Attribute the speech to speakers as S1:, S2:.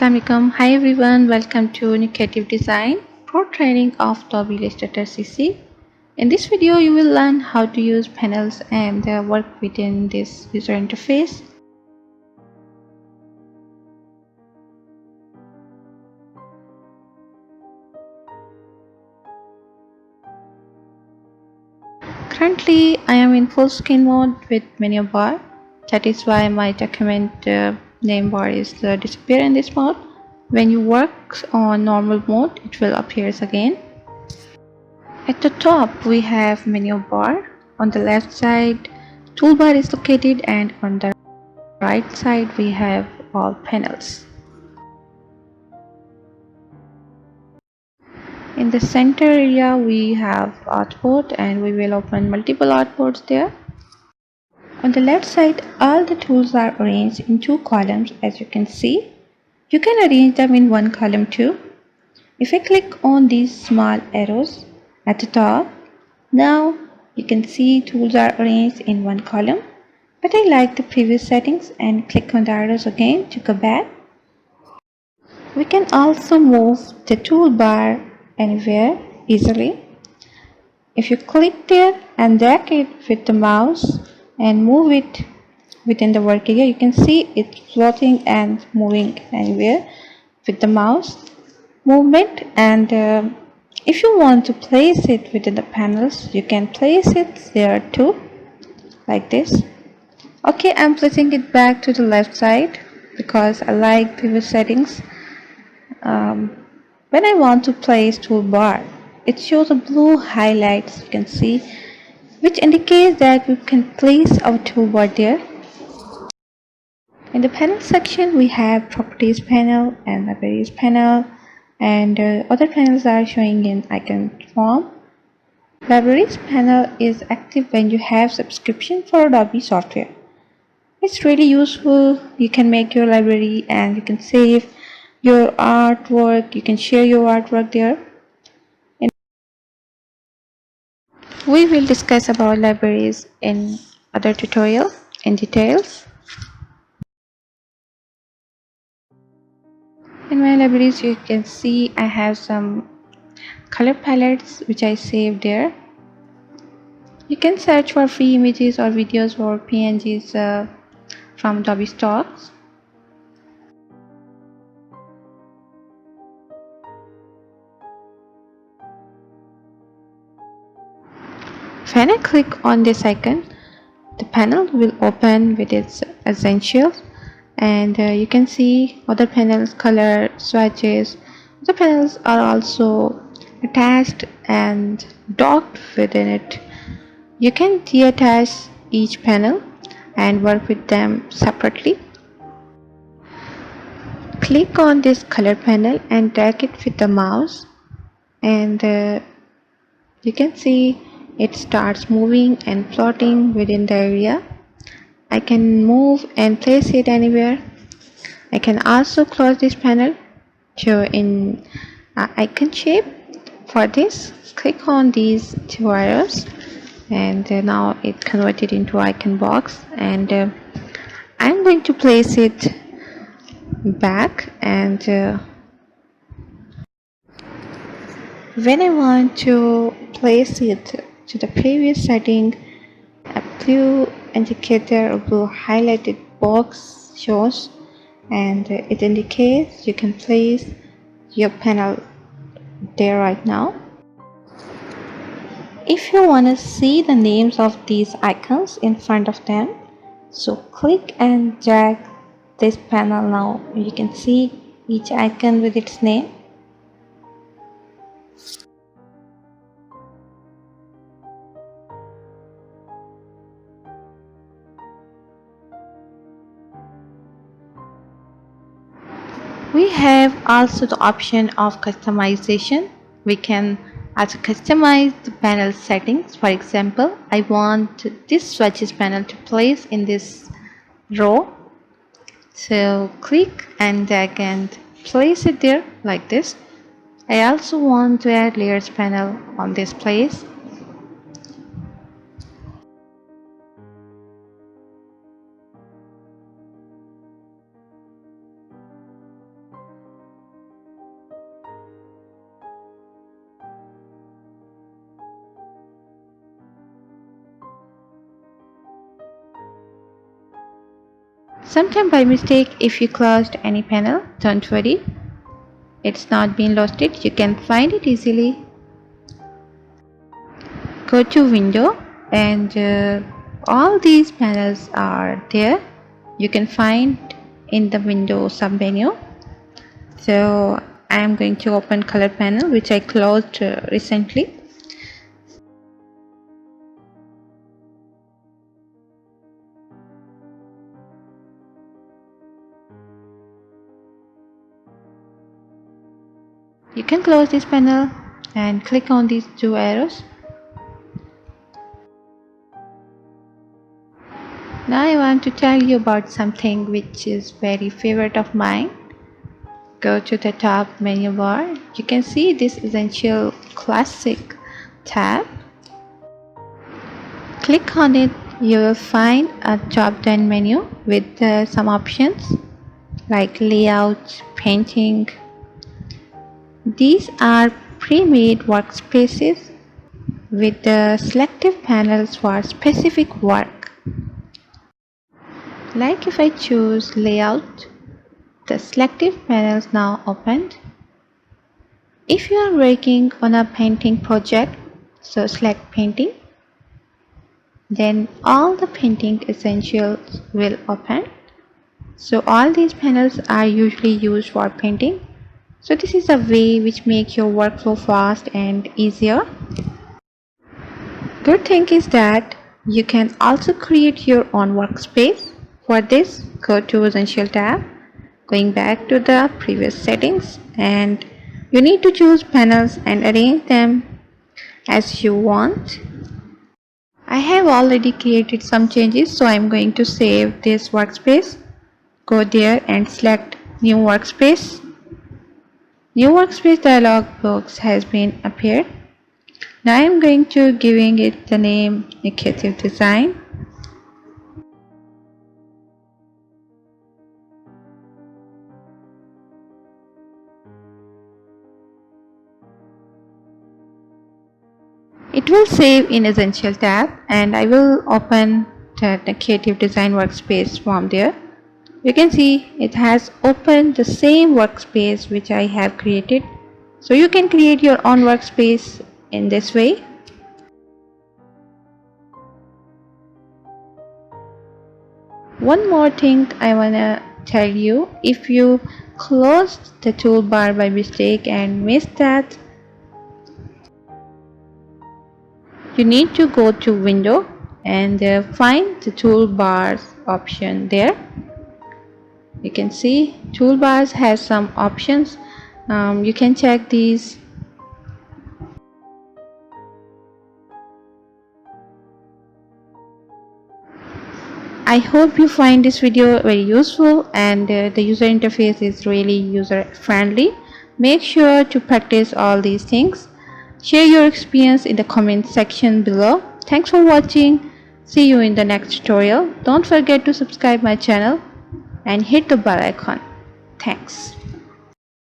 S1: Assalamualaikum. Hi everyone, welcome to New Creative Design Pro Training of Adobe Illustrator CC. In this video, you will learn how to use panels and work within this user interface. Currently, I am in full screen mode with menu bar. That is why my document name bar is disappear in this mode. When you work on normal mode, it will appear again. At the top, we have menu bar. On the left side, toolbar is located, and on the right side, we have all panels. In the center area, we have artboard, and we will open multiple artboards there. On the left side, all the tools are arranged in two columns, as you can see. You can arrange them in one column too. If I click on these small arrows at the top, now you can see tools are arranged in one column, but I like the previous settings and click on the arrows again to go back. We can also move the toolbar anywhere easily. If you click there and drag it with the mouse and move it within the work area, you can see it floating and moving anywhere with the mouse movement. And if you want to place it within the panels, you can place it there too, like this. Okay, I'm placing it back to the left side because I like previous settings. When I want to place toolbar, it shows a blue highlights, you can see, which indicates that we can place our toolbar there. In the panel section, we have properties panel and libraries panel, and other panels are showing in icon form. Libraries panel is active when you have subscription for Adobe software. It's really useful. You can make your library and you can save your artwork. You can share your artwork there. We will discuss about libraries in other tutorial in details. In my libraries, you can see I have some color palettes which I saved there. You can search for free images or videos or PNGs from Adobe stocks. When I click on this icon, the panel will open with its essentials, and you can see other panels, color swatches. The panels are also attached and docked within it. You can deattach each panel and work with them separately. Click on this color panel and drag it with the mouse, and you can see it starts moving and floating within the area. I can move and place it anywhere. I can also close this panel to in icon shape. For this, click on these two arrows, and now it converted into icon box, and I'm going to place it back. And when I want to place it to the previous setting, a blue indicator or blue highlighted box shows, and it indicates you can place your panel there right now. If you want to see the names of these icons in front of them, so click and drag this panel. Now you can see each icon with its name. We have also the option of customization. We can also customize the panel settings. For example, I want this swatches panel to place in this row. So click and drag and place it there like this. I also want to add layers panel on this place. Sometime by mistake, if you closed any panel, don't worry, it's not been lost. You can find it easily. Go to window, and all these panels are there. You can find in the window submenu. So I am going to open color panel, which I closed recently. You can close this panel and click on these two arrows. Now I want to tell you about something which is very favorite of mine. Go to the top menu bar. You can see this Essential Classic tab. Click on it. You will find a drop down menu with some options like layout, painting. These are pre-made workspaces with the selective panels for specific work. Like if I choose layout, the selective panel is now opened. If you are working on a painting project, so select painting, then all the painting essentials will open. So all these panels are usually used for painting. So this is a way which makes your workflow fast and easier. Good thing is that you can also create your own workspace. For this, go to Essential tab, going back to the previous settings, and you need to choose panels and arrange them as you want. I have already created some changes, so I'm going to save this workspace. Go there and select New Workspace. New Workspace dialog box has been appeared. Now I'm going to giving it the name Creative Design. It will save in Essential tab, and I will open the Creative Design workspace from there. You can see it has opened the same workspace which I have created. So you can create your own workspace in this way. One more thing I wanna tell you, if you closed the toolbar by mistake and missed that, you need to go to window and find the toolbars option there. You can see toolbars has some options. You can check these. I hope you find this video very useful, and the user interface is really user friendly. Make sure to practice all these things. Share your experience in the comment section below. Thanks for watching. See you in the next tutorial. Don't forget to subscribe my channel and hit the bell icon. Thanks.